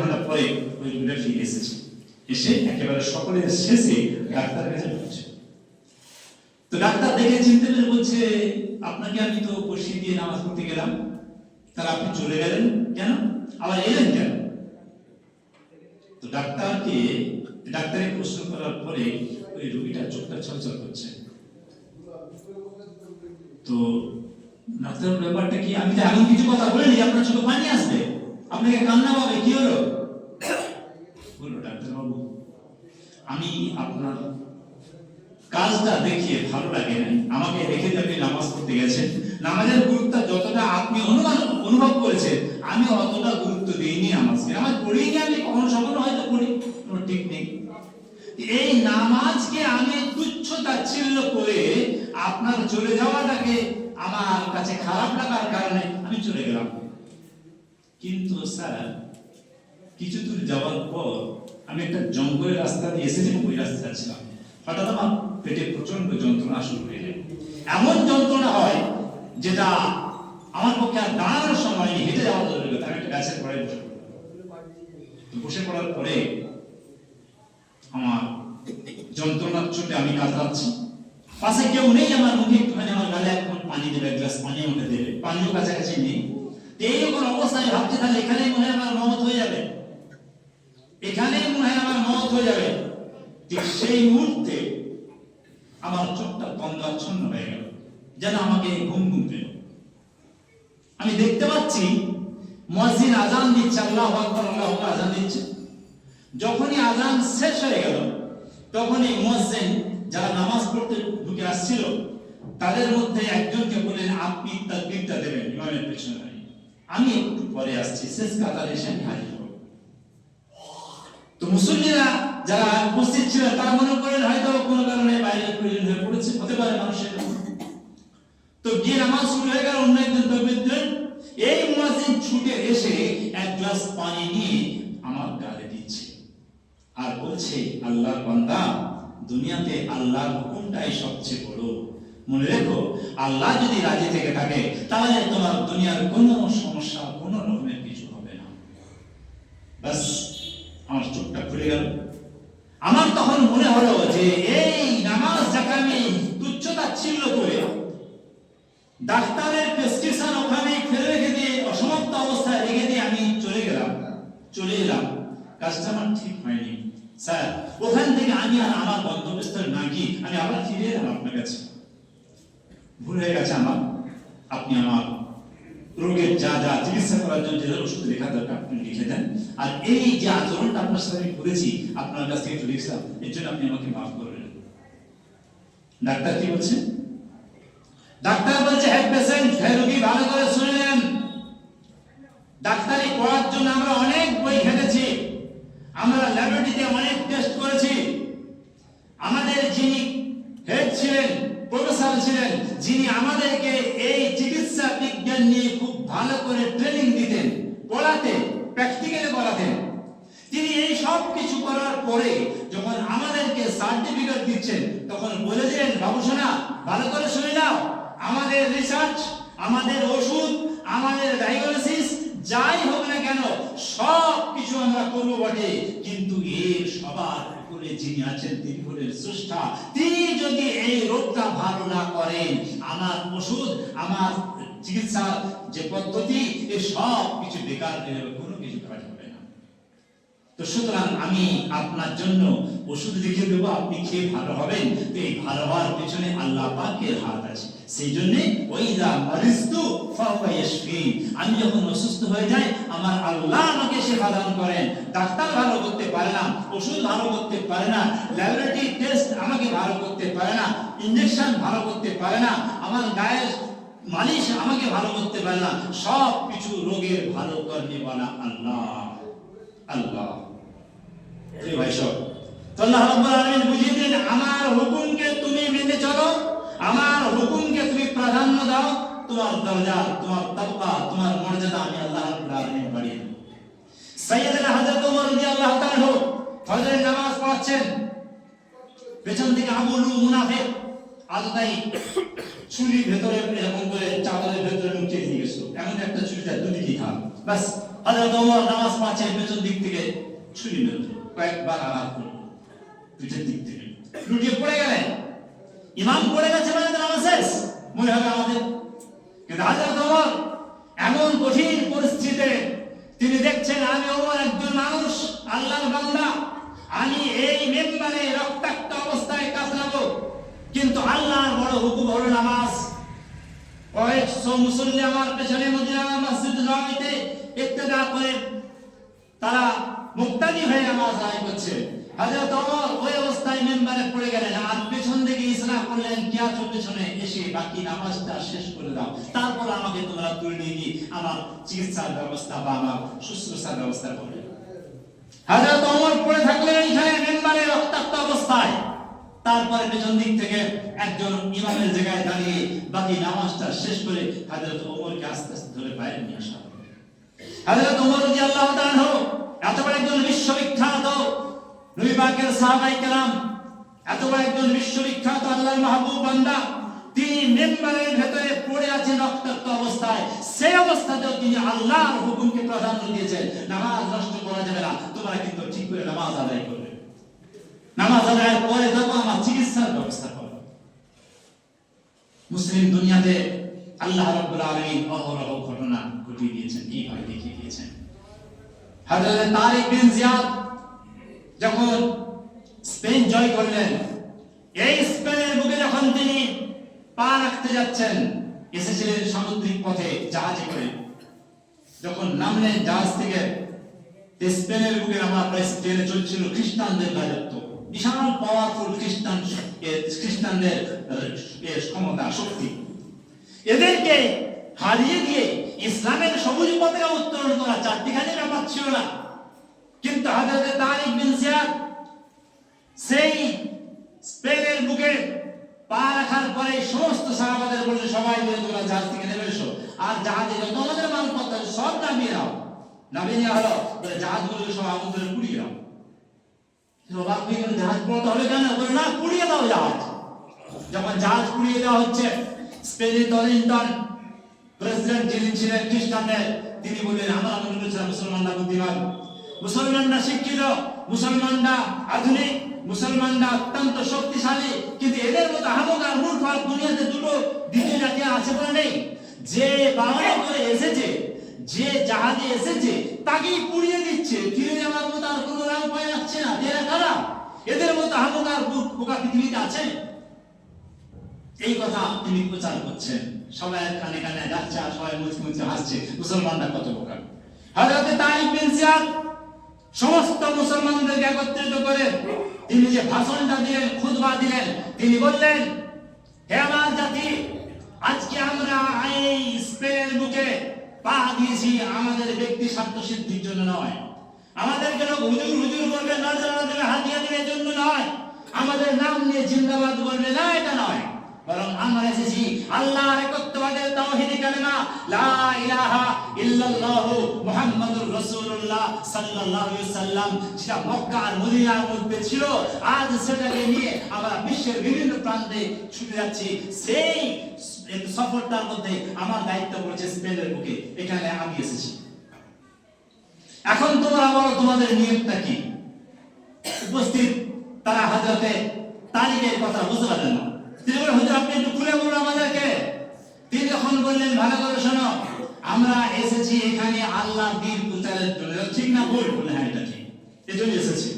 ঘন্টা পরে ওই রোগীটা ফিরে এসেছে, এসে একেবারে সকলের শেষে ডাক্তারের কাছে ঢুকছে। তো ডাক্তার দেখে চিনতে পেরে বলছে, আপনাকে আমি তো বসিয়ে দিয়ে নামাজ পড়তে গেলাম, তাহলে আপনি চলে গেলেন কেন, আবার এলেন কেন? তো ডাক্তারের প্রশ্ন করার পরে ওই রোগীটা চোখটা ছলছল করছে। তো ডাক্তার, ব্যাপারটা কি? আমি তো এমন কিছু কথা বলিনি আপনার চোখে পানি আসবে, আপনাকে কান্না পাবে, কি হলো? বললো, ডাক্তার বাবু, আমি আপনার কাজটা দেখিয়ে ভালো লাগে না, আমাকে রেখে আপনি নামাজ পড়তে গেছেন, নামাজের গুরুত্ব যতটা আপনি অনুভব করেছেন আমি অতটা গুরুত্ব দিইনি নামাজকে, নামাজ পড়িনি, আমি কখনো সখনো হয়তো পড়ি, কোনো ঠিক নেই। এই নামাজকে আমি তুচ্ছ তাচ্ছিল্য করে আপনার চলে যাওয়াটাকে আমার কাছে খারাপ লাগার কারণে আমি চলে গেলাম। কিন্তু স্যার, কিছু দূর যাওয়ার পর আমি একটা জঙ্গলের রাস্তা দিয়ে এসেছিলাম, ওই রাস্তা যাচ্ছিলাম, হঠাৎ আমার পেটে প্রচন্ড যন্ত্রণা শুরু হয়ে যায়। এমন যন্ত্রণা হয় যেটা আমার পক্ষে আর দাঁড়ানোর সময় নেই, হেঁটে যাওয়া দরকার। আমি একটা গাছের পরে বসে পড়ার পরে আমার যন্ত্রণার চোটে আমি কাতরাচ্ছি, পাশে কেউ নেই, আমার মুখে একটুখানি আমার গালে এখন পানি দেবে, এক গ্লাস পানি আমাকে দেবে, পানিও কাছাকাছি নেই। এইরকম অবস্থায় ভাবছি, তাহলে এখানেই মনে হয় আমার মওত হয়ে যাবে, এখানেই মনে হয় আমার মওত হয়ে যাবে। ঠিক সেই মুহূর্তে আমার চোখটা তন্দ্রাচ্ছন্ন হয়ে গেল, যেন আমাকে ঘুম ঘুম পেল। আমি দেখতে পাচ্ছি মুয়াজ্জিন আযান দিচ্ছে, আল্লাহু আকবার আল্লাহু আকবার আযান দিচ্ছে। যখনই আযান শেষ হয়ে গেল, তখনই মুয়াজ্জিন যারা নামাজ পড়তে ঢুকে আসছিল তাদের মধ্যে একজনকে বললেন, আপনি তাকবীরটা দেবেন ইমামের পেছনে দাঁড়িয়ে, আমি একটু পরে আসছি, শেষ কাতারে এসে আমি হাজির হব। তো মুসল্লিরা যারা উপস্থিত ছিলেন তারা মনে করেন হয়তো কোনো কারণে বাইরে প্রয়োজন হয়ে পড়েছে, হতে পারে মানুষের। তো গিয়ে নামাজ শুরু হয়ে গেল, অন্য একজন তাকবীর দিলেন। এই মুয়াজ্জিন ছুটে এসে এক গ্লাস পানি নিয়ে আমার গালে দিচ্ছে আর বলছে, আল্লাহর বান্দা, দুনিয়াতে আল্লাহর হুকুমটাই সবচেয়ে বড়, মনে রেখো, আল্লাহ যদি রাজি থেকে থাকে তাহলে তোমার দুনিয়ার কোনো সমস্যা, কোনো রকমের কিছু হবে না। বাস, আমার চোখটা খুলে গেল। আমার তখন মনে হলো যে এই নামাজ যাকে আমি তুচ্ছ তাচ্ছিল্য করে ডাক্তারের প্রেসক্রিপশন ওখানে ফেলে রেখে দিয়ে অসমাপ্ত অবস্থায় রেখে দিয়ে আমি চলে এলাম, কাজটা আমার ঠিক হয়নি স্যার। ওখান থেকে আমি আর আমার গন্তব্যস্থলে না গিয়ে আমি আবার ফিরে এলাম আপনার কাছে। ভুল হয়ে গেছে আমার, আপনি আমার রোগের যা যা চিকিৎসা করার জন্য যে ওষুধ লেখা দরকার আপনি লিখে দেন, আর এই যে আচরণটা আপনার সাথে আমি করেছি, আপনার কাছ থেকে একটু লিখলাম, এর জন্য আপনি আমাকে মাফ করবেন। ডাক্তার কি বলছে? ডাক্তার বলছে, হ্যাঁ পেশেন্ট, হ্যাঁ রোগী, ভালো করে শুনলেন, ডাক্তারি পড়ার জন্য আমরা অনেক বই ঘেটেছি, আমরা ল্যাবরেটরিতে অনেক টেস্ট করেছি, আমাদের যিনি হেড ছিলেন, প্রফেসর ছিলেন, যিনি আমাদেরকে এই চিকিৎসা বিজ্ঞান নিয়ে খুব ভালো করে ট্রেনিং দিতেন, পড়াতেন, প্র্যাকটিক্যালি করাতেন, তিনি এই সব কিছু করার পরে যখন আমাদেরকে সার্টিফিকেট দিচ্ছেন তখন বলে দিলেন, বাবু সোনা, ভালো করে শুনে নাও, আমাদের রিসার্চ, আমাদের ওষুধ, আমাদের ডায়াগনোসিস যাই হোক না কেন সব কিছু আমরা করব বটে, কিন্তু এর সবার উপরে যিনি আছেন তিনি হলেন স্রষ্টা। তিনি যদি এই রোগটা ভালো না করেন, আমার ওষুধ, আমার চিকিৎসা যে পদ্ধতি, এ সব কিছু বেকার হয়ে যাবে, কোনো কিছু কাজ হবে না। তো সুতরাং আমি আপনার জন্য ওষুধ লিখে দেবো, আপনি খেয়ে ভালো হবেন। তো এই ভালো হওয়ার পেছনে আল্লাহ পাকের হাত আছে। সেই জন্য ওয়াইদা মারিজতু ফাহুয়া ইয়াশফিন, আমি যখন অসুস্থ হয়ে যাই আমার আল্লাহ আমাকে শিফা দান করেন। ডাক্তার ভালো করতে পারে না, ওষুধ ভালো করতে পারে না, ল্যাবরেটরি টেস্ট আমাকে ভালো করতে পারে না, ইনজেকশন ভালো করতে পারে না, আমার গায়ের মালিশ আমাকে ভালো করতে পারে না, সব কিছু রোগের ভালো করতে বলা আল্লাহ। আল্লাহ ভাই সব তো আল্লাহ রাব্বুল আলামিন বুঝিয়ে দিলেন, আমার হুকুমকে তুমি মেনে চলো, আমার হুকুমকে তুমি প্রাধান্য দাও, তোমার দরজা, তোমার তাকওয়া, তোমার মর্যাদা আমি আল্লাহ রাব্বুল আলামিন বাড়িয়ে দেব। সাইয়েদনা হযরত ওমর রাদিয়াল্লাহু তাআলা ফজরের নামাজ পড়াচ্ছেন, পেছন থেকে আবু লুল মুনাফিক আলতাই ছুরি ভেতরে এরকম করে চাদরের ভেতরে লুকিয়ে দিয়ে গেছিল, এমন একটা ছুরিটা দুদিকে খাম, বাস হযরত ওমর নামাজ পড়ছেন, পেছন দিক থেকে ছুরি মেরে কয়েকবার আঘাত করলো পিঠের দিক থেকে, লুটিয়ে পড়ে গেলেন। ইমাম পড়ে গেছে মানে তো নামাজ শেষ মনে হবে আমাদের। কিন্তু হযরত ওমর এমন কঠিন পরিস্থিতিতে তিনি দেখছেন আমি ওমর একজন মানুষ, আল্লাহর বান্দা, আমি এই মেম্বারে রক্তাক্ত অবস্থায় কাতরাবো, কিন্তু আল্লাহর বড় হুকুম হলো নামাজ। কয়েকশো মুসল্লি আমার পেছনে মদিনা মসজিদ নববীতে ইক্তেদা করে তারা মুক্তাদি হয়ে নামাজ আদায় করছে। হযরত ওমর ওই অবস্থায় মেম্বারে পড়ে গেলেন, আর পেছন থেকে ইসলাম করলেন কি আছো পেছনে এসে বাকি নামাজটা শেষ করে দাও, তারপর আমাকে তোমরা তুলে নিয়ে আমার চিকিৎসার ব্যবস্থা বা আমার শুশ্রূষার ব্যবস্থা করবে। হযরত ওমর পড়ে থাকলেন এইখানে মেম্বারে রক্তাক্ত অবস্থায়, তারপরে পেছন দিক থেকে একজন ইমামের জায়গায় দাঁড়িয়ে বাকি নামাজটা শেষ করে হযরত ওমরকে আস্তে আস্তে ধরে বাইরে নিয়ে আসা। হযরত ওমর রাদিয়াল্লাহু তাআলা আনহু এত বড় একজন বিশ্ববিখ্যাত নবী পাকের সাহাবায়ে কেরাম, এত বড় একজন বিশ্ববিখ্যাত আল্লাহর মাহবুব বান্দা, তিনি মেম্বারের ভেতরে পড়ে আছেন রক্তাক্ত অবস্থায়। সেই অবস্থাতেও তিনি আল্লাহর হুকুমকে প্রাধান্য দিয়েছেন, নামাজ নষ্ট করা যাবে না, তোমরা কিন্তু ঠিক করে নামাজ আদায় করবে, নামাজ আদায়ের পরে দেখো আমার চিকিৎসার ব্যবস্থা করো। মুসলিম দুনিয়াতে আল্লাহ রাব্বুল আলামিন অহরহ ঘটনা ঘটিয়ে দিয়েছেন, এইভাবে দেখিয়ে দিয়েছেন। হযরত তারিক বিন জিয়াদ যখন স্পেন জয় করলেন, এই স্পেনের বুকে যখন তিনি পা রাখতে যাচ্ছেন, এসেছিলেন সামুদ্রিক পথে জাহাজে করে, যখন নামলেন জাহাজ থেকে, স্পেনের বুকে নামা প্রায় স্পেনে চলছিল খ্রিস্টানদের রাজত্ব, বিশাল পাওয়ারফুল খ্রিস্টানদের ক্ষমতা শক্তি, এদেরকে হারিয়ে দিয়ে ইসলামের সবুজ পতাকা উত্তোলন করা চারটিখানি ব্যাপার ছিল না। কিন্তু হযরত তারিক বিন জিয়াদ সেই স্পেনের বুকে পা রাখার পরে সমস্ত সাহাবাদের বললেন সবাই মিলে তোমরা জাহাজ থেকে নেমে এসো, আর জাহাজে যত আমাদের মালপত্র সব নামিয়ে নাও। নামিয়ে নেওয়া হলো, জাহাজগুলো সব আগুন ধরে পুড়িয়ে দাও। অবাক হয়ে গেল, জাহাজ পুড়াতে হবে কেন? বলে না, পুড়িয়ে দাও জাহাজ। যখন জাহাজ পুড়িয়ে দেওয়া হচ্ছে, স্পেনের তদানীন্তন প্রেসিডেন্ট যিনি ছিলেন খ্রিস্টানদের, তিনি বললেন আমরা মনে করছিলাম মুসলমানরা বুদ্ধিমান, মুসলমানরা শিক্ষিত, মুসলমানরা আধুনিক, মুসলমানরা অত্যন্ত শক্তিশালী, কিন্তু এদের মতো আহমক আর মূর্খ আর দুনিয়াতে দুটো দ্বিতীয় জাতি আছে বলে নেই। যে বাহনে করে এসেছে, যে জাহাজে এসেছে, তাকেই পুড়িয়ে দিচ্ছে, ফিরে যাওয়ার মতো আর কোনো উপায় আছে না। এরা কারা? এদের মতো আহমক আর বোকা পৃথিবীতে আছে? এই কথা তিনি প্রচার করছেন, সবাই কানে কানে যাচ্ছে আর সবাই মুচকি মুচকি হাসছে, মুসলমানরা কত বোকা। হযরত তারিক বিন জিয়াদ সমস্ত মুসলমানদেরকে একত্রিত করে তিনি যে ভাষণটা দিলেন, খুতবা দিলেন, তিনি বললেন হে আমার জাতি, আজকে আমরা এই স্পেনের বুকে পা দিয়েছি আমাদের ব্যক্তি স্বার্থ সিদ্ধির জন্য নয়, আমাদেরকে লোক হুজুর হুজুর বলবে, নজরানা দেবে, হাদিয়া দেবে জন্য নয়, আমাদের নাম নিয়ে জিন্দাবাদ বলবে না, এটা নয়, বরং আমরা এসেছি আল্লাহর একত্ববাদের তাওহীদি কালেমা লা ইলাহা ইল্লাল্লাহু মুহাম্মাদুর রাসূলুল্লাহ সাল্লাল্লাহু আলাইহি সাল্লাম, যেটা মক্কা আর মদিনার মধ্যে ছিল, আজ সেটাকে নিয়ে আমরা বিশ্বের বিভিন্ন প্রান্তে ছুটে যাচ্ছি। সেই সফরটার মধ্যে আমার দায়িত্ব পড়েছে স্পেনের বুকে, এখানে আমি এসেছি। এখন তোমরা বলো তোমাদের নিয়তটা কি? উপস্থিত তারা হযরতে তারিকের কথা বুঝতে পারলেন না। তিনি বললেন হুজুর আপনি একটু খুলে বলুন আমাদেরকে। তিনি যখন বললেন ভালো করে শোনো, আমরা এসেছি এখানে আল্লাহর দ্বীন প্রচারের জন্য। ঠিক না ভুল? বলে হ্যাঁ এটা ঠিক, এজন্য এসেছি।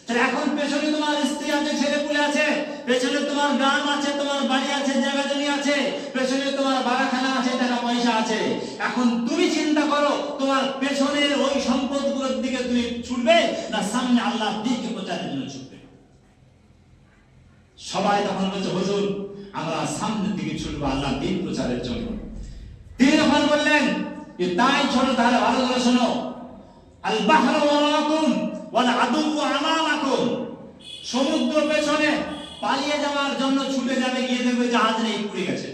তাহলে এখন পেছনে তোমার স্ত্রী আছে, ছেলে পুলে আছে, পেছনে তোমার গ্রাম আছে, তোমার বাড়ি আছে, জায়গা জমি আছে, পেছনে তোমার বাড়াখানা আছে, টাকা পয়সা আছে। এখন তুমি চিন্তা করো তোমার পেছনের ওই সম্পদগুলোর দিকে তুমি ছুটবে না সামনে আল্লাহর দ্বীনকে প্রচারের জন্য ছুটবে? সবাই তখন বলছে হুজুর আমরা সামনের দিকে ছুটবো আল্লাহর দ্বীন প্রচারের জন্য। তিনি যখন বললেন যে তাই ছোট, তাহলে ভালো করে শোনো, আল বাহরু ওয়ারাকুম ওয়াল আদুউ আমামাকুম, সমুদ্র পেছনে পালিয়ে যাওয়ার জন্য ছুটে যাবে, গিয়ে দেখবে জাহাজ নেই, পুড়ে গেছে।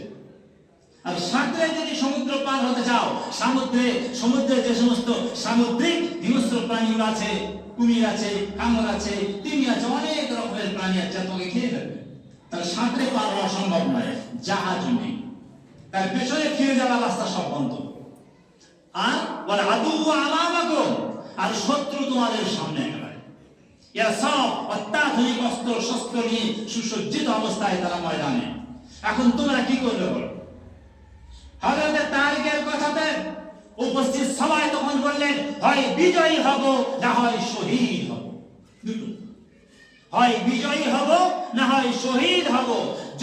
আর সাঁতরে যদি সমুদ্র পার হতে চাও, সমুদ্রে যে সমস্ত সামুদ্রিক হিংস্র প্রাণীগুলো আছে, কুমির আছে, কামড় আছে, তিমি আছে, অনেক রকমের প্রাণী আছে, তোমাকে খেয়ে ফেলবে। তাহলে সাঁতরে পার হওয়া সম্ভব নয়, জাহাজ নেই, তার পেছনে ফিরে যাওয়ার রাস্তা সব বন্ধ। আর ওয়াল আদুউ আমামাকুম, আর শত্রু তোমাদের সামনে একেবারে। এরা সব অত্যাধুনিক অস্ত্র শস্ত্র নিয়ে সুসজ্জিত অবস্থায় তারা ময়দানে। এখন তোমরা কি করবে বলো? হযরত তারিকের কথাতে উপস্থিত সবাই তখন বললেন, হয় বিজয়ী হব না হয় শহীদ হব। দুটো, হয় বিজয়ী হব না হয় শহীদ হব।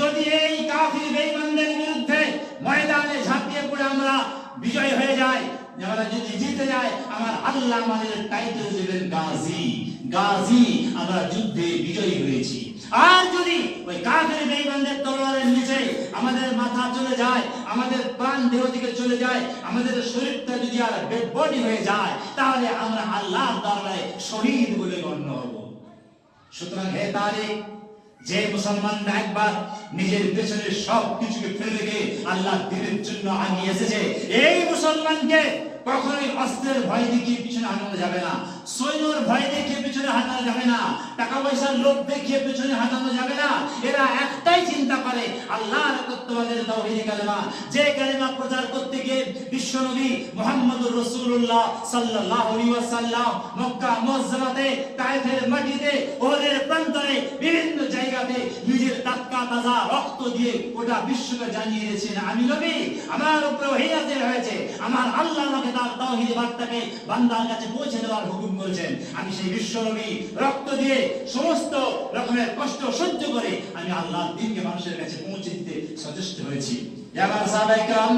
যদি এই কাফির বেঈমানদের বিরুদ্ধে ময়দানে ঝাঁপিয়ে পড়ে আমরা বিজয়ী হয়ে যাই, আমরা যদি জিতে যাই, আমার আল্লাহ আমাদের টাইটেল দেবেন গাজী। গাজী, আমরা যুদ্ধে বিজয়ী হয়েছি। আর যদি ওই কাফির বেঈমানদের তলোয়ারের নিচে আমাদের মাথা চলে যায়, আমাদের প্রাণ দেহ থেকে চলে যায়, আমাদের শরীরটা যদি আর ডেড বডি হয়ে যায়, তাহলে আমরা আল্লাহর দরবারে শহীদ বলে গণ্য হব। সুতরাং হে তারিক, যে মুসলমানরা একবার নিজের পেছনের সব কিছুকে ফেলে রেখে আল্লাহ দ্বীনের জন্য আগিয়ে এসেছে, এই মুসলমানকে কখনোই অস্ত্রের ভয় দেখিয়ে পিছনে হাঁটানো যাবে না, সৈন্যর ভয় দেখিয়ে পিছনে হাঁটানো যাবে না, টাকা পয়সার লোভ দেখিয়ে পিছনে হাঁটানো যাবে না। এরা একটাই চিন্তা করে, আল্লাহর একত্ববাদের তাওহীদ কালেমা, যে কালেমা প্রচার করতে গিয়ে বিশ্বনবী মুহাম্মদুর রাসূলুল্লাহ সাল্লাল্লাহু আলাইহি ওয়াসাল্লাম মক্কা মুআজ্জামাতে, তায়েফের মাটিতে, ওহদের প্রান্তরে, বিভিন্ন জায়গাতে নিজের টাটকা তাজা রক্ত দিয়ে গোটা বিশ্বকে জানিয়ে দিয়েছেন, আমি নবী, আমার উপরে ওহী নাযিল হয়েছে, আমার আল্লাহ আমাকে তার তাওহীদ বার্তাকে বান্দার কাছে পৌঁছে দেওয়ার হুকুম করেছেন। আমি সেই বিশ্বনবী রক্ত দিয়ে সমস্ত রকমের কষ্ট সহ্য করে আমি আল্লাহর দ্বীনকে মানুষের কাছে পৌঁছে দিতে সচেষ্ট হয়েছি। আমার সাহাবায়ে কেরাম,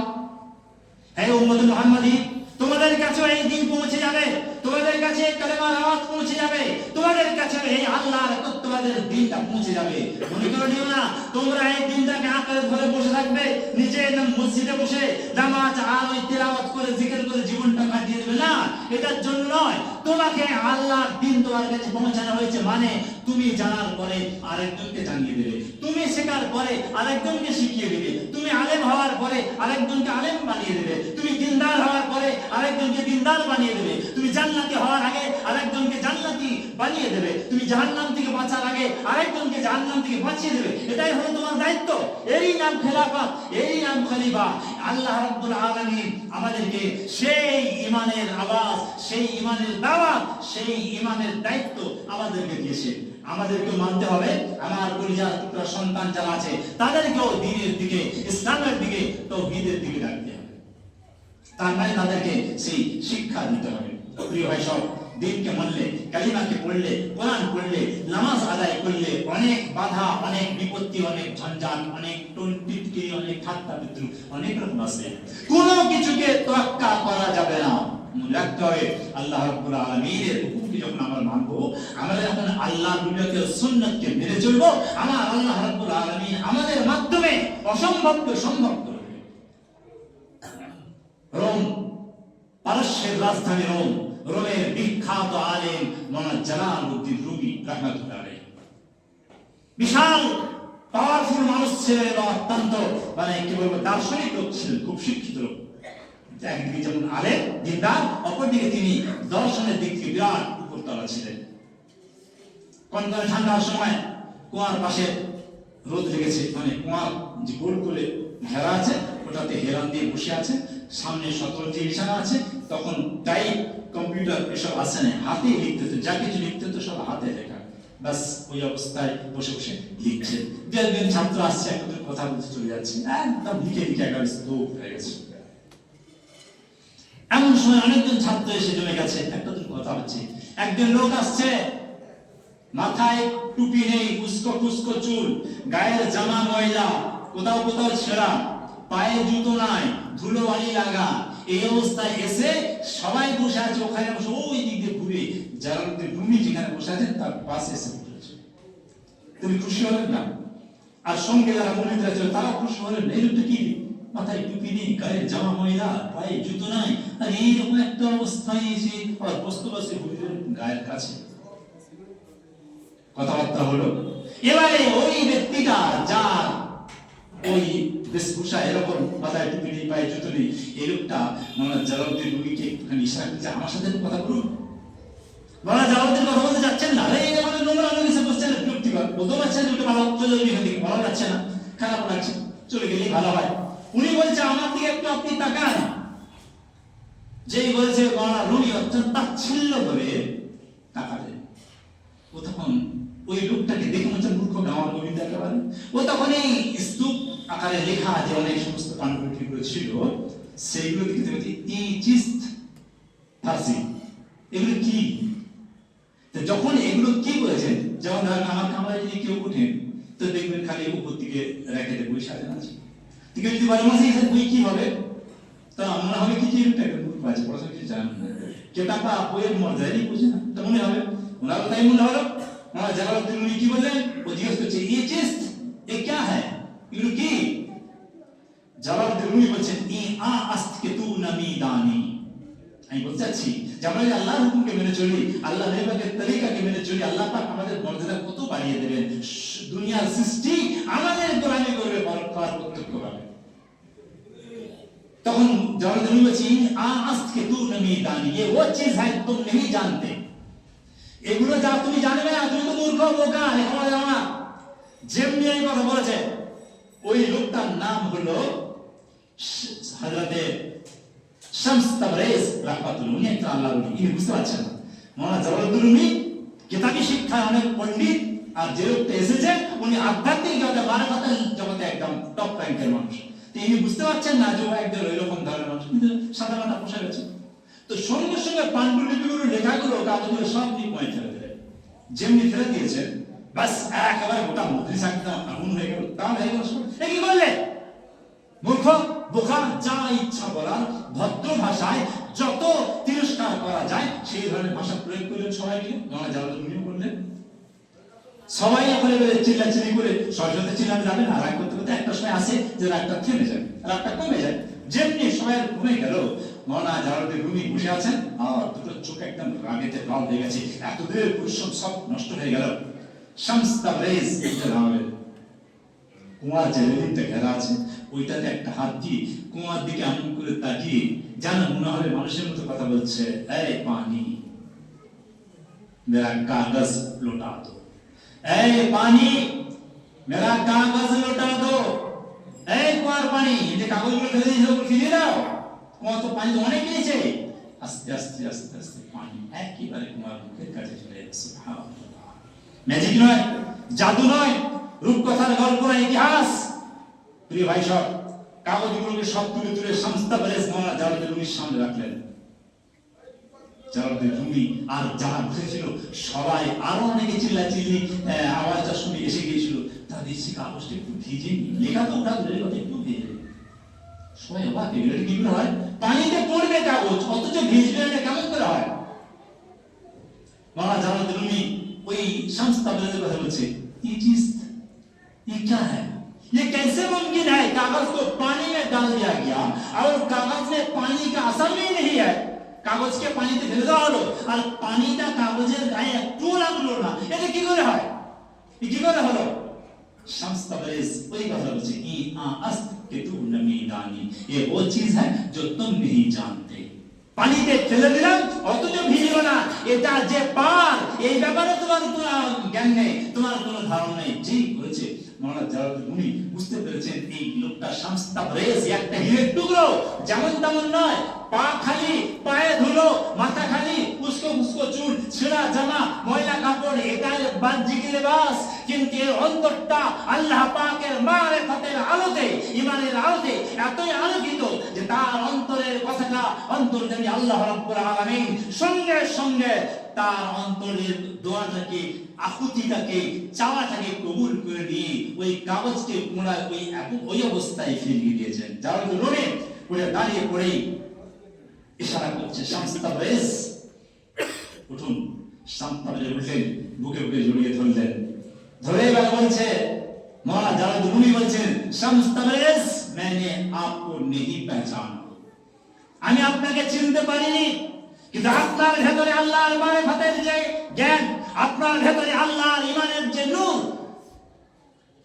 হে উম্মত মুহাম্মাদী, তোমাদের কাছে এই দিন পৌঁছে যাবে, তোমাদের কাছে কালেমার আওয়াজ পৌঁছে যাবে, তোমাদের কাছে এই আল্লাহর একত্ববাদের দিনটা পৌঁছে যাবে। মনে করে নিও না তোমরা এই দিনটাকে আঁকড়ে ধরে বসে থাকবে, নিচে মসজিদে বসে নামাজ আর ওই তেলাওয়াত করে জিকির করে জীবনটা কাটিয়ে দেবে, না, এটার জন্য নয়। তোমাকে আল্লাহর দিন তোমার কাছে পৌঁছানো হয়েছে মানে তুমি জানার পরে আরেকজনকে জানিয়ে দেবে, তুমি শেখার পরে আরেকজনকে শিখিয়ে দেবে, তুমি আলেম হওয়ার পরে আরেকজনকে আলেম বানিয়ে দেবে, তুমি দিনদার হওয়ার পরে আরেকজনকে দিনদার বানিয়ে দেবে, তুমি জান্নাতি হওয়ার আগে আরেকজনকে জান্নাতি বানিয়ে দেবে, তুমি জাহান্নাম থেকে বাঁচার আগে আরেকজনকে জাহান্নাম থেকে বাঁচিয়ে দেবে। এটাই হলো তোমার দায়িত্ব। এরই নাম খেলাফত, এরই নাম খলিফা। আল্লাহ রাব্বুল আলামিন আমাদেরকে সেই ঈমানের আওয়াজ, সেই ঈমানের দাওয়াত, সেই ঈমানের দায়িত্ব আমাদেরকে দিয়েছে। আমাদেরকে মানতে হবে। আমার কলিজার টুকরা সন্তান যারা আছে তাদেরকেও দ্বীনের দিকে, ইসলামের দিকে, তাওহীদের দিকে ডাকতে হবে। তার মানে তাদেরকে সেই শিক্ষা দিতে হবে। প্রিয় ভাই সব, দিনকে মানলে, কালিমাকে পড়লে, কোরআন পড়লে, নামাজ আদায় করলে অনেক বাধা, অনেক বিপত্তি, অনেক ঝঞ্ঝাট, অনেক টনটিটকি, অনেক ঠাট্টা বিদ্রুপ, অনেক রকম আছে। কোনো কিছুকে তোয়াক্কা করা যাবে না। মনে রাখতে হবে আল্লাহ রাব্বুল আলামিনের হুকুমকে যখন আমরা মানবো, আমরা যখন আল্লাহর বিধানকে, সুন্নাতকে মেনে চলবো, আমার আল্লাহ রাব্বুল আলামিন আমাদের মাধ্যমে অসম্ভবকে সম্ভব করবে। রোম, পারস্যের রাজধানী রোম, রোমের বিখ্যাত আলেম মাওলানা জালালউদ্দিন রুমি রাহমাতুল্লাহ আলাইহি বিশাল পাওয়ারফুল মানুষ ছিলেন এবং অত্যন্ত কি বলবো দার্শনিক লোক ছিলেন, খুব শিক্ষিত লোক। একদিকে যেমন আলেম দিনদার, অপরদিকে তিনি দর্শনের দিক থেকে বিরাট উপরতলা ছিলেন। কনকনে ঠান্ডার সময় কুয়ার পাশে রোদ লেগেছে, কুয়ার যে গোল করে ঘেরা আছে, ওটাতে হেরান দিয়ে বসে আছে, সামনে শতরঞ্জি বিছানা আছে। তখন টাইপ কম্পিউটার এসব আসে না, হাতে লিখতে হতো, যা কিছু লিখতে হতো সব হাতে লেখা। বাস ওই অবস্থায় বসে বসে লিখছে। দু একজন ছাত্র আসছে, একজন কথা বলতে চলে যাচ্ছে, একদম লিখে লিখে একেবারে স্তূপ হয়ে গেছে। এমন সময় অনেকজন ছাত্র এসে জমে গেছে, একটা কথা হচ্ছে। একজন লোক আসছে, মাথায় টুপি নেই, উস্কো খুস্কো চুল, গায়ের জামা ময়লা, কোথাও কোথাও ছেঁড়া, পায়ে জুতো নাই, ধুলো বালি লাগা। এই অবস্থায় এসে সবাই বসে আছে, ওখানে বসে ওই দিক দিয়ে ঘুরে জালালউদ্দিন রুমি যেখানে বসে আছেন তার পাশে এসে বসেছে। তিনি খুশি হলেন না, আর সঙ্গে যারা মনিতরা ছিল তারা খুশি হলেন। এই লোকটা কি, মাথায় টুপি নেই, গায়ের জামা ময়লা, পায়ে জুতো নাই, আর এইরকম একটা অবস্থায় এসে বসতে বসে গায়ের কাছে কথাবার্তা হলো। এবারে ওই ব্যক্তিটা যার ওই বেশভূষা এরকম, মাথায় টুপি নেই, পায়ে জুতো নেই, এই লোকটা মাওলানা জালালউদ্দিন রুমিকে একটুখানি ইশারা করছে, আমার সাথে কথা বলুন। মাওলানা জালালউদ্দিন কথা বলতে যাচ্ছেন না, এই আমাদের নোংরা লোক এসে বসছেন, বিরক্তিকর, বলতে পারছেন একটু ভালো চলে যাবে, এখান থেকে ভালো লাগছে না, খারাপ লাগছে, চলে গেলেই ভালো হয়। উনি বলছে আমার দিকে একটু আপনি তাকান। যেই বলেছে মাওলানা রুমি অত্যন্ত তাচ্ছিল্য করে তাকালেন। ও তখন ওই লোকটাকে দেখে মনে হচ্ছে মূর্খ গাঁওয়ার গোবিন্দ একেবারে। ও তখন এই স্তূপ আকারে লেখা যে অনেক সমস্ত পাণ্ডুলিপিগুলো ছিল সেইগুলো দেখতে পাচ্ছি এই চিস্ত ফার্সি, এগুলো কি? যখন এগুলো কি বলেছেন, যেমন ধরেন আমার কামরায় যদি কেউ উঠেন তো দেখবেন খালি উপর দিকে রেখে বই সাজানো আছে, ঠিক আছে? যদি বারো মাসে বই কি হবে, তা মনে হবে কি যে একটা মূর্খ আছে, পড়াশোনা কিছু জানেন না, কেউ টাকা বইয়ের মর্যাদাই বুঝে না, তা মনে হবে ওনার তাই মনে হলো। জালালউদ্দিন রুমি কি বললেন? ও জিজ্ঞেস করছে ये चिस्त ये क्या है, এগুলো কি? জালালউদ্দিন রুমি বলছেন ই আ আস্ত কে তু নামিদানি। আমি বলতে চাচ্ছি যে আমরা যদি আল্লাহর হুকুমকে মেনে চলি, আল্লাহ নেবাকের তরিকাকে মেনে চলি, আল্লাহ পাক আমাদের মর্যাদা কত বাড়িয়ে দেবেন। দুনিয়ার সৃষ্টি আমাদের গোলামি করবে পরকার প্রত্যক্ষভাবে। তখন জালালউদ্দিন রুমি বলছেন আ আস্ত কে তু নামিদানি, ये वो चीज है तुम नहीं जानते। এগুলো যা তুমি জানবে না, তুমি তো মূর্খ বোকা, লেখাপড়া জানো না। যেমনি এই কথা বলেছে, ওই লোকটার নাম হলো হযরতে শামস তাবরেজ রাহমাতুল্লাহ, উনি একটা আল্লাহর ওলি। ইনি বুঝতে পারছেন না মাওলানা জালালউদ্দিন রুমি কিতাবী শিক্ষায় অনেক পণ্ডিত, আর যে লোকটা এসেছে উনি আধ্যাত্মিক জগতে মারফতের জগতে একদম টপ র্যাঙ্কের মানুষ। তো ইনি বুঝতে পারছেন না যে ও একদম ওইরকম ধরনের মানুষ, কিন্তু সাদা মাথা পোশাক আছে। তো সঙ্গে সঙ্গে পাণ্ডুলিপিগুলো লেখাগুলো কাগজগুলো সব নিয়ে পয়েন্ট ফেলে দিলেন। যেমনি ফেলে দিয়েছেন বাস একেবারে গোটা মন্ত্রী একদম আগুন হয়ে গেল, তা হয়ে গেল। কি করলে? মূর্খ বোকা, যা ইচ্ছা বলার ভদ্র ভাষায় যত তিরস্কার করা যায় সেই ধরনের ভাষা প্রয়োগ করলেন সবাইকে। মাওলানা জালালউদ্দিন বললেন সবাই এখন এবারে চিল্লাচিল্লি করে সরস্বতী চিল্লাতে যাবে না, রাগ করতে করতে একটা সময় আসে যে রাগটা থেমে যায়, রাগটা কমে যায়। যেমনি সবাই ঘুমে গেল, মাওলানা জালালউদ্দিন রুমি বসে আছেন আর দুটো চোখ একদম রাগেতে লাল হয়ে গেছে, এতদিনের পরিশ্রম সব নষ্ট হয়ে গেল। শামস তাবরেজ একটা নামে কুয়ার যে রেলিংটা ঘেরা আছে ওইটাতে একটা হাত দিয়ে কুয়ার দিকে এমন করে তাকিয়ে যেন মনে হবে মানুষের মতো কথা বলছে, এই পানি মেরা কাগজ লুটা দো, এই পানি মেরা কাগজ লুটা দো, এই কুয়ার পানি যে কাগজগুলো ফেলে দিয়েছে ওগুলো ফিরিয়ে দাও। কুয়া তো পানি তো অনেক নিয়েছে। আস্তে আস্তে আস্তে আস্তে পানি একেবারে কুয়ার মুখের কাছে চলে এসেছে। সুবহানাল্লাহ, ম্যাজিক নয়, জাদু নয়, রূপকথার গল্প নয়, ইতিহাস। প্রিয় ভাই সব কাগজগুলোকে সব তুলে তুলে শামস তাবরেজ মাওলানা জালালউদ্দিন রুমির সামনে রাখলেন। জালালউদ্দিন রুমি আর যারা বসেছিল সবাই, আরো অনেকে চিল্লাচিল্লি আওয়াজটা শুনে এসে গিয়েছিল, তারা দেখছি কাগজটা একটু ভিজে, লেখা তো ওটা ধরে কথা একটু ভিজে। সবাই অবাক, এগুলো কি করে হয়? পানিতে পড়বে কাগজ অথচ ভিজবে না, কেমন করে হয়? মাওলানা জালালউদ্দিন রুমি ওই শামস তাবরেজের কথা বলছে, ये चीज ये क्या है, ये कैसे मुमकिन है? कागज को पानी में डाल दिया गया और कागज में पानी का असर भी नहीं है, কাগজকে পানিতে ফেলে দেওয়া হলো আর পানিটা কাগজের গায়ে একটু লাগলো না, এটা কি করে হয়? কি করে হলো? শামস তাবরেজ ওই কথা বলছে, ই আ আস্ত কে তু নামিদানি, ये वो चीज है जो तुम नहीं जानते। পানিতে ফেলে দিলাম অথচ ভিজলো না, এটা যে পার, এই ব্যাপারে তোমার কোনো জ্ঞান নেই, তোমার কোনো ধারণা নেই। যেই করেছে মাওলানা জালালউদ্দিন রুমি বুঝতে পেরেছেন এই লোকটা শামস তাবরেজ একটা হীরের টুকরো, যেমন তেমন নয়। পা খালি, পায়ে ধুলো, মাথা খালি, উস্কো উস্কো চুল, ছেঁড়া জামা, ময়লা কাপড়, এটাই বাহ্যিক লেবাস, কিন্তু এর অন্তরটা আল্লাহ পাকের মারিফতের আলোতে, ঈমানের আলোতে এতই আলোকিত যে তার অন্তরের কথাটা অন্তর্যামী আল্লাহ রাব্বুল আলামিন সঙ্গে সঙ্গে তার অন্তরের দোয়াটাকে, আকুতিটাকে, চাওয়াটাকে কবুল করে নিয়ে ওই কাগজকে পুনরায় ওই অবস্থায় ফিরিয়ে দিয়েছেন। জালালউদ্দিন রুমি উঠে দাঁড়িয়ে পড়েই ইশারা করছে, শামস তাবরেজ উঠুন। শামস তাবরেজ উঠলেন, বুকে বুকে জড়িয়ে ধরলেন, ধরে এবার বলছে, মাওলানা জালালউদ্দিন রুমি বলছেন, শামস তাবরেজ मैंने आपको नहीं पहचाना, আমি আপনাকে চিনতে পারিনি, কিন্তু আপনার ভেতরে আল্লাহর মারিফতের যে জ্ঞান, আপনার ভেতরে আল্লাহর ঈমানের যে নূর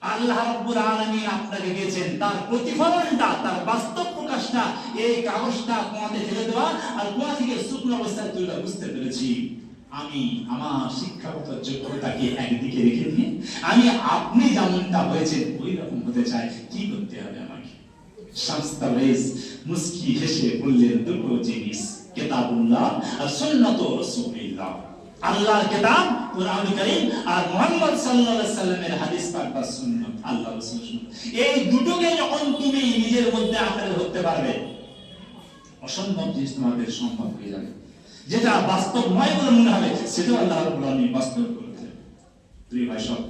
আল্লাহ রাব্বুল আলামিন আপনাকে দিয়েছেন, তার প্রতিফলনটা, তার বাস্তব প্রকাশটা এই কাগজটা কুয়াতে ফেলে দেওয়া আর কুয়া থেকে শুকনো অবস্থায় তুলে বুঝতে পেরেছি। আমি আমার শিক্ষাগত যোগ্যতাকে একদিকে রেখে দিয়ে আমি আপনি যেমনটা হয়েছেন ওই রকম হতে চাই, কি করতে হবে আমাকে? শামস তাবরেজ মুস্কি হেসে বললেন, দুটো জিনিস। কিতাবুল্লাহ আর সুন্নাত রাসূলিল্লাহ, আল্লাহর কিতাব কুরআন কারীম আর মুহাম্মদ সাল্লাল্লাহু আলাইহি সাল্লামের হাদিস পাক বা সুন্নাত, আল্লাহর রাসূলের সুন্নাত, এই দুটোকে যখন তুমি নিজের মধ্যে আঁকড়ে ধরতে পারবে, অসম্ভব জিনিস তোমাদের সম্ভব হয়ে যাবে। যেটা বাস্তব নয় বলে মনে হবে সেটাও আল্লাহ রাব্বুল আলামিন বাস্তব করে দেন। প্রিয় ভাই সব,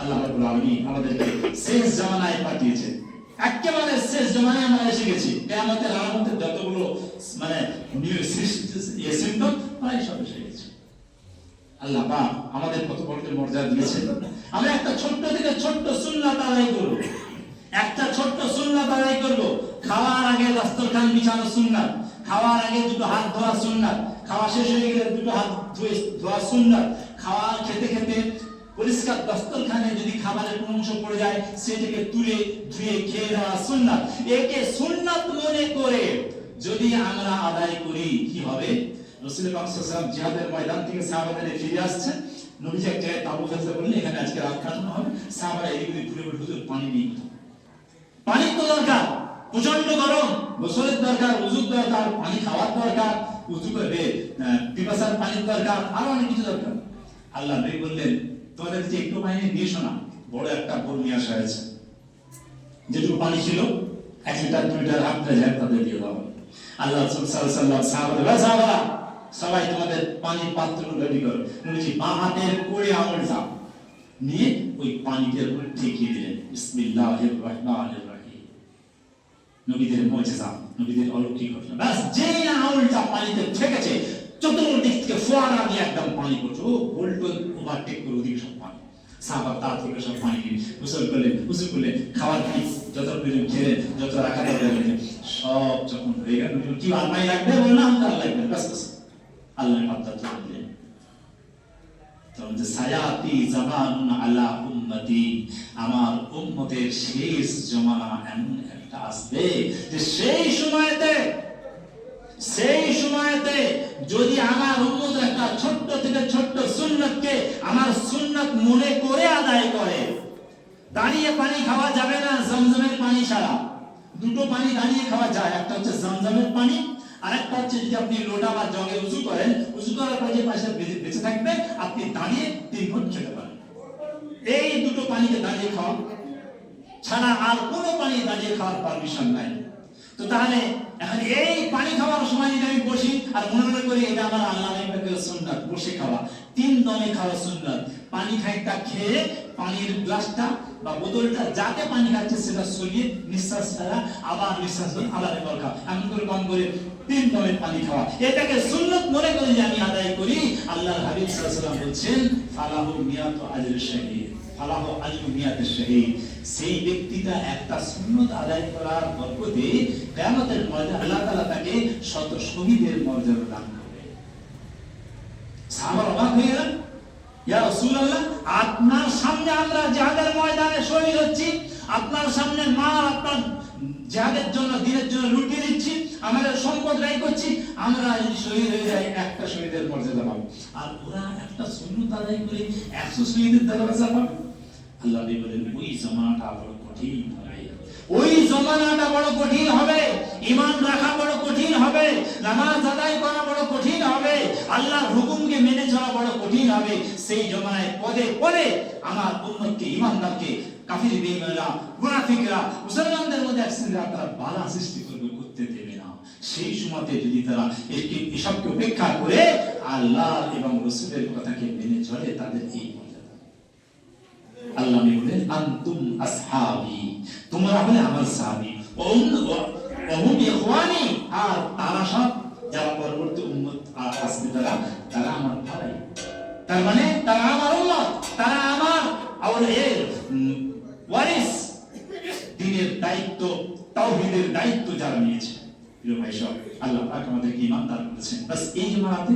আল্লাহ রাব্বুল আলামিন আমাদেরকে শেষ জামানায় পাঠিয়েছে, একেবারে শেষ জামানায় আমরা এসে গেছি। কিয়ামতের আলামতের যতগুলো মানে সিম্পটম প্রায় সব এসে গেছে। আল্লাহ পাক আমাদের কত বড় মর্যাদা দিয়েছেন। আমরা একটা ছোট্ট থেকে ছোট্ট সুন্নাত আদায় করব, একটা ছোট্ট সুন্নাত আদায় করব। খাওয়ার আগে দস্তরখান বিছানো সুন্নাত, খাওয়ার আগে দুটো হাত ধোয়া সুন্নাত, খাওয়া শেষ হয়ে গেলে দুটো হাত ধোয়া সুন্নাত, খাওয়া খেতে খেতে পরিষ্কার দস্তরখানে যদি খাবারের কোনো অংশ পড়ে যায় সেটাকে তুলে ধুয়ে খেয়ে দেওয়া সুন্নাত। একে সুন্নাত মনে করে যদি আমরা আদায় করি কি হবে? রাসূল পাক সাল্লাল্লাহু আলাইহি ওয়াসাল্লাম জিহাদের ময়দান থেকে সাহাবাদের ফিরে আসছেন, নবীজি এক জায়গায় তাবু ফেলতে বললেন এখানে আজকে রাত কাটানো হবে। সাহাবারা এদিকে ঘুরে ঘুরে হুজুর পানি নেই, পানি তো দরকার, প্রচন্ড গরম, গোসলের দরকার, ওযুর দরকার, পানি খাওয়ার দরকার, ওযু করবে পিপাসার পানির দরকার, আরো অনেক কিছু দরকার। আল্লাহ নবী বললেন তোমাদের যে একটু পানি নিয়ে এসো না, বড় একটা বোল নিয়ে আসা হয়েছে, যেটুকু পানি ছিল 1 লিটার 2 লিটার হাফটা যায় তাদের দিয়ে দাও। আল্লাহ রাসূল সাল্লাল্লাহু আলাইহি ওয়াসাল্লাম সাহাবারা সবাই তোমাদের পানির পাত্রগুলো রেডি করো। নবীজি বাঁ হাতের কোড়ে আঙুলটা নিয়ে ওই পানিতে ঠেকিয়ে দিলেন, বিসমিল্লাহির রহমানির রহিম। নবীদের মুজিজা, নবীদের অলৌকিক ঘটনা। বাস যেই না আঙুলটা পানিতে ঠেকেছে চতুর্দিক থেকে ফোয়ারা দিয়ে একদম পানি পড়ছে, ও গোল্ডন ওভারটেক করে ওদিকে সব পানি। সাহাবা তার থেকে সব পানি নিয়ে গোসল করলেন, উযু করলেন, খাবার পানি যত প্রয়োজন খেলেন, যত রাখা দরকার সব যখন হয়ে গেল কি আর পানি লাগবে বলে না আল্লাহ লাগবে, বাস বাস আল্লাহর হাতটা তুলে দিলেন। তখন যে সায়াতি জামানুন আলা উম্মতি, আমার উম্মতের শেষ জমানা এমন একটা আসবে যে সেই সময়তে যদি আমার উম্মত একটা ছোট্ট থেকে ছোট্ট সুন্নাতকে আমার সুন্নাত মনে করে আদায় করে, দাঁড়িয়ে পানি খাওয়া যাবে না জমজমের পানি ছাড়া। দুটো পানি দাঁড়িয়ে খাওয়া যায়, একটা হচ্ছে জমজমের পানি, আর একটা হচ্ছে যদি আপনি লোটা বা জগে উযু করেন, উযু করার পরে যে পাশে বেঁচে থাকবে আপনি দাঁড়িয়ে 3 ঘন্টা খেতে পারেন। এই দুটো পানিকে দাঁড়িয়ে খাওয়া ছাড়া আর কোনো পানি দাঁড়িয়ে খাওয়ার পারমিশন নাই। তো তাহলে এখন এই পানি খাওয়ার সময় যদি আমি বসি আর মনে করি এটা আমার আল্লাহর পাকের সুন্নাত, বসে খাওয়া, 3 দমে খাওয়া সুন্নাত। পানি খাইটা খেয়ে পানির গ্লাসটা বা বোতলটা যাতে পানি খাচ্ছে সেটা সরিয়ে নিঃশ্বাস ছাড়া আবার নিঃশ্বাস আবার এবার খাওয়া, এমন করে কম করে 3 দমে পানি খাওয়া, এটাকে সুন্নাত মনে করে যে আমি আদায় করি। আল্লাহর হাবিব সাল্লাল্লাহু আলাইহি ওয়াসাল্লাম বলছেন ফালাহু মিয়াতু আজরি শাহীদ, ফালাহু আজরু মিয়াতিশ শাহীদ। সেই ব্যক্তিটা একটা সুন্নাত আদায় করার বরকতে কিয়ামতের ময়দানে আল্লাহ তাআলা তাকে 100 শহীদের মর্যাদা দান করবে। সাহাবা অবাক হয়ে গেলেন, ইয়া রাসূলুল্লাহ আপনার সামনে আমরা জিহাদের ময়দানে শহীদ হচ্ছি, আপনার সামনে মা আপনার জিহাদের জন্য দিনের জন্য লুটিয়ে দিচ্ছি, আমাদের সম্পদ ব্যয় করছি, আমরা যদি শহীদ হয়ে যাই একটা শহীদের মর্যাদা পাবো, আর ওরা একটা সুন্নাত আদায় করে 100 শহীদের দরজা পাবে। আল্লাহ বলেন ওই জামানাটা বড় কঠিন হবে, ওই জামানাটা বড় কঠিন হবে, ঈমান রাখা বড় কঠিন হবে, নামাজ আদায় করা বড় কঠিন হবে, আল্লাহর হুকুমকে মেনে চলা বড় কঠিন হবে। সেই জামানায় পদে পদে আমার উম্মতকে, ঈমানদারকে কাফির বেঈমানরা, মুনাফিকরা মুসলমানদের মধ্যে একসঙ্গে তারা বাধা সৃষ্টি করতে দেবে না। সেই সময়তে যদি তারা এসবকে উপেক্ষা করে আল্লাহ এবং রাসূলের কথাকে মেনে চলে, তাদের এই আল্লাহ বলেন আনতুম আসহাবি, তোমরা হলে আমার সাহাবী, ওহুম ইখওয়ানি, আর তারা সব যারা পরবর্তী উম্মত আসবে তারা আমার ভাই। তার মানে তারা আমার উম্মত, তারা আমার ওয়ারিস, দ্বীনের দায়িত্ব, তাওহীদের দায়িত্ব যারা নিয়েছে। প্রিয় ভাই সব, আল্লাহ পাক আমাদেরকে ঈমান দান করেছেন। বাস এই জামাতে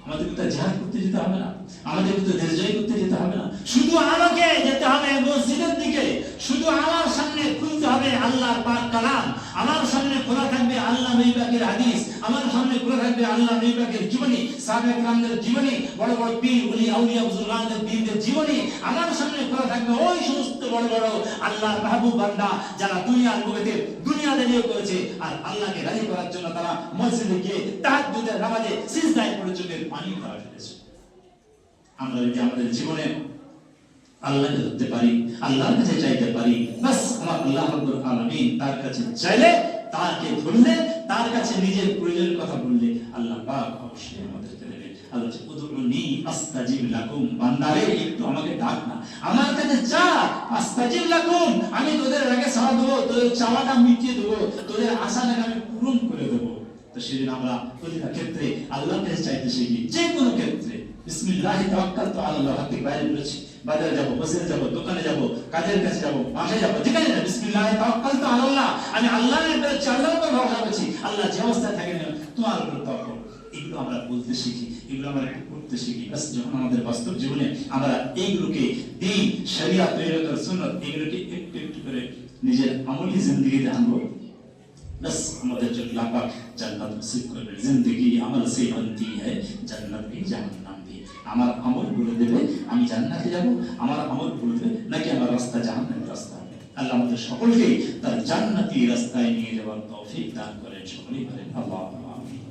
আমাদের তো জিহাদ করতে যেতে হবে না, আমাদের তো দেশ জয় করতে যেতে হবে না, শুধু আমাকে যেতে হবে মসজিদের দিকে, শুধু আমার সামনে খুলতে হবে আল্লাহর পাক কালাম, আমার সামনে খোলা থাকবে আল্লাহ নবী পাকের হাদিস, আমার সামনে খোলা থাকবে আল্লাহ নবী পাকের জীবনী, সাহাবায়ে কেরামদের জীবনী, বড় বড় পীর ওলি আউলিয়া বুজুর্গদের পীরদের জীবনী, আমার সামনে খোলা থাকবে ওই সমস্ত বড় বড় আল্লাহর মাহবুব বান্দা যারা দুনিয়ার বুকেতে দুনিয়াদারিও করেছে আর আল্লাহকে রাজি করার জন্য তারা মসজিদে গিয়ে তাহাজ্জুদের নামাজে সিজদায় পড়ে চোখের পানি ধারা ফেলেছে। আমরা যদি আমাদের জীবনে আল্লাহকে ধরতে পারি, আল্লাহর কাছে চাইতে পারি, বাস আমার আল্লাহ রাব্বুল আলামিন তার কাছে চাইলে, তাকে ধরলে, তার কাছে নিজের প্রয়োজনের কথা বললে আল্লাহ পাক অবশ্যই আমাদেরকে দেবে। আল্লাহ বলছে উদউনি আস্তাজিব লাকুম, বান্দারে একটু আমাকে ডাক না, আমার কাছে চা, আস্তাজিব লাকুম, আমি তোদের আগে সাড়া দেবো, তোদের চাওয়াটা মিটিয়ে দেবো, তোদের আশাটাকে আমি পূরণ করে দেবো। তো সেদিন আমরা প্রতিটা ক্ষেত্রে আল্লাহর কাছে চাইতে শিখি, যে কোনো ক্ষেত্রে বিসমিল্লাহি তাওয়াক্কালতু আলাল্লাহ, হাত থেকে বাইরে বলেছি, বাজারে যাব, মসজিদে যাব, দোকানে যাব, কাজের কাছে যাব, মাঠে যাব, যেখানে যাব, বিসমিল্লাহি তাওয়াক্কালতু আলাল্লাহ, আমি আল্লাহর উপরে আল্লাহর উপর ভরসা করছি, আল্লাহ যে অবস্থায় থাকে না তোমার উপর তাওয়াক্কুল। এগুলো আমরা বলতে শিখি, এগুলো আমরা করতে শিখি। বাস যখন আমাদের বাস্তব জীবনে আমরা এইগুলোকে দ্বীন, শরিয়াত, তরিকত, সুন্নাত এগুলোকে একটু একটু করে নিজের আমলি জিন্দেগিতে আনবো, बस हमारे जो लापा जन्नत नसीब कर जिंदगी अमल से बनती है जन्नत भी जहन्नम भी। আমার আমল বলে দেবে আমি জান্নাতে যাব, আমার আমল বলবে নাকি আমার রাস্তা জাহান্নামের রাস্তা। আল্লাহ আমাদের সকলকে তার জান্নাতি রাস্তায় নিয়ে যাওয়ার তৌফিক দান করেন, সকলেই বলেন আল্লাহুম্মা আমিন।